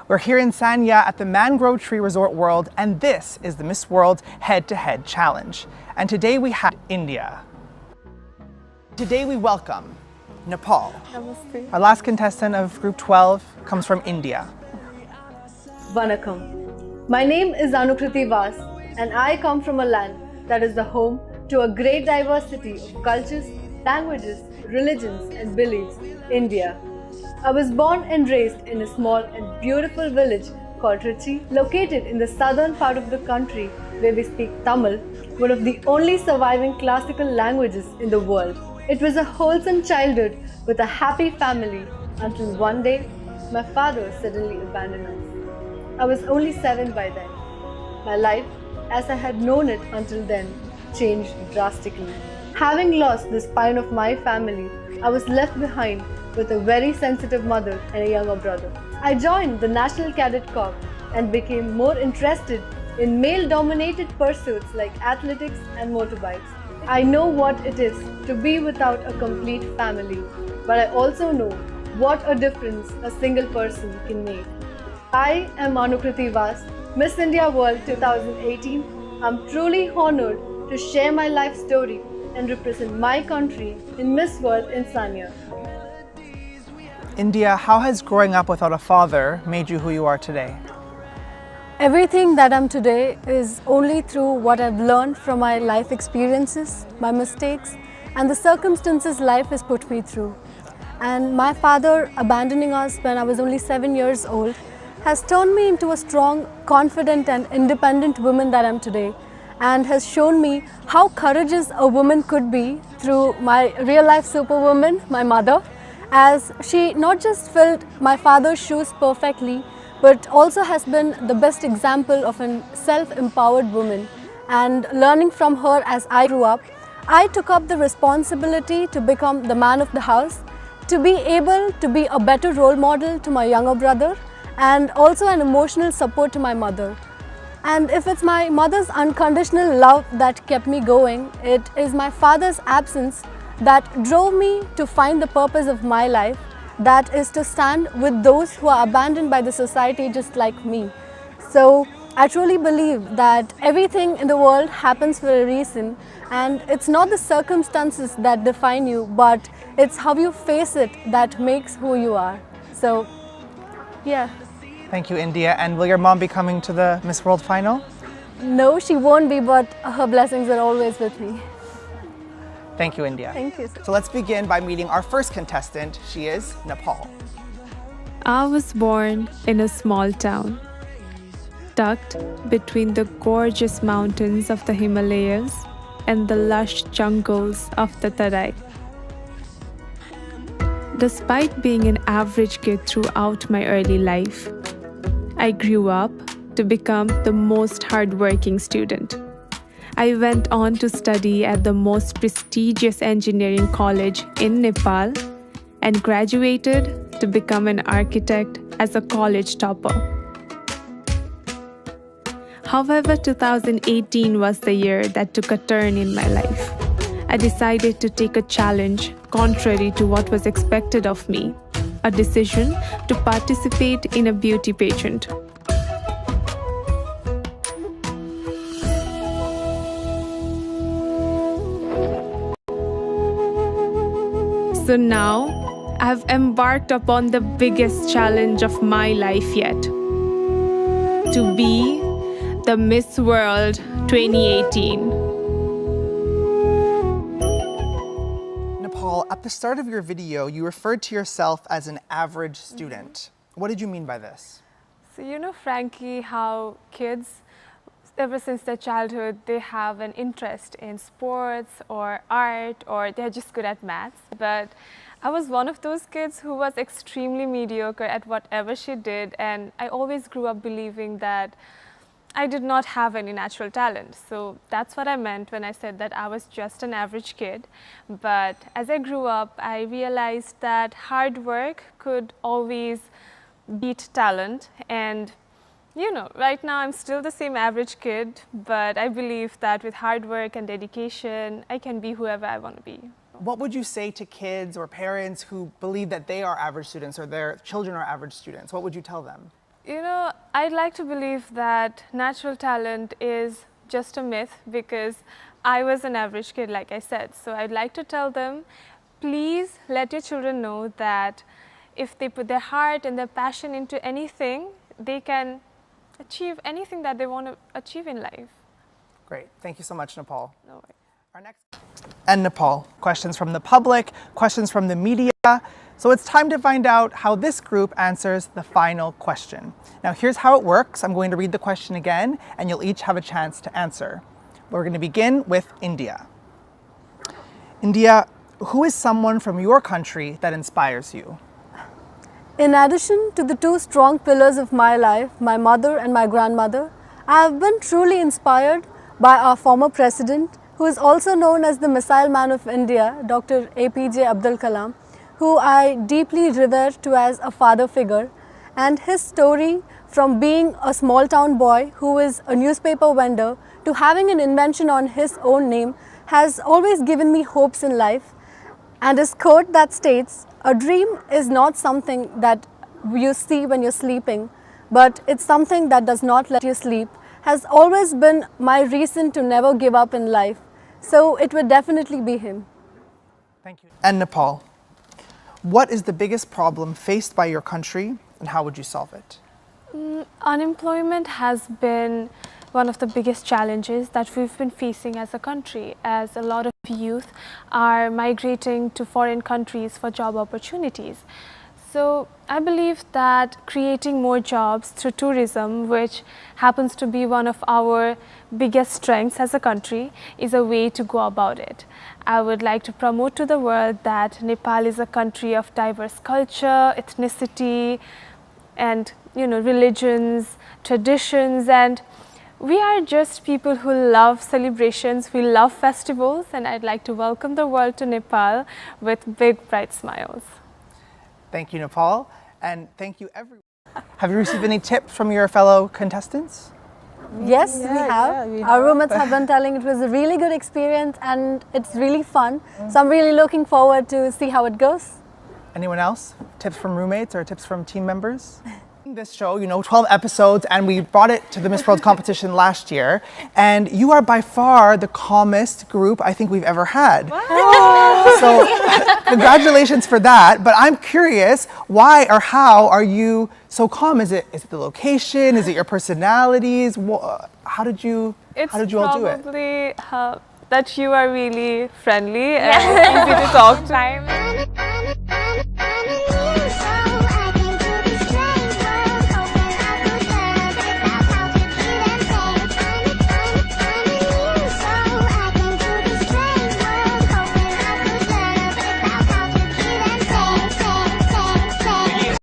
We're here in Sanya at the Mangrove Tree Resort World, and this is the Miss World Head-to-Head Challenge. And today we have India. Today we welcome Nepal. Namaste. Our last contestant of Group 12 comes from India. Vanakkam. My name is Anukreethy Vas, and I come from a land that is the home to a great diversity of cultures, languages, religions, and beliefs, India. I was born and raised in a small and beautiful village called Trichy, located in the southern part of the country where we speak Tamil, one of the only surviving classical languages in the world. It was a wholesome childhood with a happy family until one day my father suddenly abandoned us. I was only 7 by then. My life, as I had known it until then, changed drastically. Having lost the spine of my family, I was left behind with a very sensitive mother and a younger brother. I joined the National Cadet Corps and became more interested in male-dominated pursuits like athletics and motorbikes. I know what it is to be without a complete family, but I also know what a difference a single person can make. I am Anukreethy Vas, Miss India World 2018. I'm truly honored to share my life story and represent my country in Miss World in Sanya. India, how has growing up without a father made you who you are today? Everything that I'm today is only through what I've learned from my life experiences, my mistakes, and the circumstances life has put me through. And my father abandoning us when I was only 7 years old has turned me into a strong, confident and independent woman that I'm today, and has shown me how courageous a woman could be through my real life superwoman, my mother, as she not just filled my father's shoes perfectly, but also has been the best example of a self-empowered woman. And learning from her as I grew up, I took up the responsibility to become the man of the house, to be able to be a better role model to my younger brother, and also an emotional support to my mother. And if it's my mother's unconditional love that kept me going, it is my father's absence that drove me to find the purpose of my life, that is to stand with those who are abandoned by the society just like me. So I truly believe that everything in the world happens for a reason, and it's not the circumstances that define you, but it's how you face it that makes who you are. So, yeah. Thank you, India. And will your mom be coming to the Miss World final? No, she won't be, but her blessings are always with me. Thank you, India. Thank you. So let's begin by meeting our first contestant. She is Nepal. I was born in a small town, tucked between the gorgeous mountains of the Himalayas and the lush jungles of the Tarai. Despite being an average kid throughout my early life, I grew up to become the most hardworking student. I went on to study at the most prestigious engineering college in Nepal and graduated to become an architect as a college topper. However, 2018 was the year that took a turn in my life. I decided to take a challenge contrary to what was expected of me, a decision to participate in a beauty pageant. So now, I've embarked upon the biggest challenge of my life yet, to be the Miss World 2018. Nepal, at the start of your video, you referred to yourself as an average student. What did you mean by this? So you know, Frankie, how kids, ever since their childhood, they have an interest in sports or art, or they're just good at maths. But I was one of those kids who was extremely mediocre at whatever she did, and I always grew up believing that I did not have any natural talent. So that's what I meant when I said that I was just an average kid. But as I grew up, I realized that hard work could always beat talent. And you know, right now I'm still the same average kid, but I believe that with hard work and dedication, I can be whoever I want to be. What would you say to kids or parents who believe that they are average students or their children are average students? What would you tell them? You know, I'd like to believe that natural talent is just a myth because I was an average kid, like I said. So I'd like to tell them, please let your children know that if they put their heart and their passion into anything, they can achieve anything that they want to achieve in life. Great. Thank you so much, Nepal. No worries. Our next and Nepal, questions from the public, questions from the media. So it's time to find out how this group answers the final question. Now here's how it works. I'm going to read the question again and you'll each have a chance to answer. We're going to begin with India. India, who is someone from your country that inspires you? In addition to the two strong pillars of my life, my mother and my grandmother, I have been truly inspired by our former president, who is also known as the Missile Man of India, Dr. APJ Abdul Kalam, who I deeply revere to as a father figure. And his story from being a small town boy who is a newspaper vendor to having an invention on his own name has always given me hopes in life. And his quote that states, "A dream is not something that you see when you're sleeping, but it's something that does not let you sleep," has always been my reason to never give up in life. So it would definitely be him. Thank you. And Nepal, what is the biggest problem faced by your country and how would you solve it? Unemployment has been one of the biggest challenges that we've been facing as a country, as a lot of youth are migrating to foreign countries for job opportunities. So I believe that creating more jobs through tourism, which happens to be one of our biggest strengths as a country, is a way to go about it. I would like to promote to the world that Nepal is a country of diverse culture, ethnicity, and religions, traditions, and we are just people who love celebrations, we love festivals, and I'd like to welcome the world to Nepal with big bright smiles. Thank you, Nepal, and thank you everyone. Have you received any tips from your fellow contestants? Yes, we have. Our roommates have been telling it was a really good experience and it's really fun. So I'm really looking forward to see how it goes. Anyone else? Tips from roommates or tips from team members? This show, 12 episodes, and we brought it to the Miss World competition last year, and you are by far the calmest group I think we've ever had. So congratulations for that, but I'm curious, why or how are you so calm? Is it the location? Is it your personalities? How did you all do it? It's probably that you are really friendly and easy to talk to.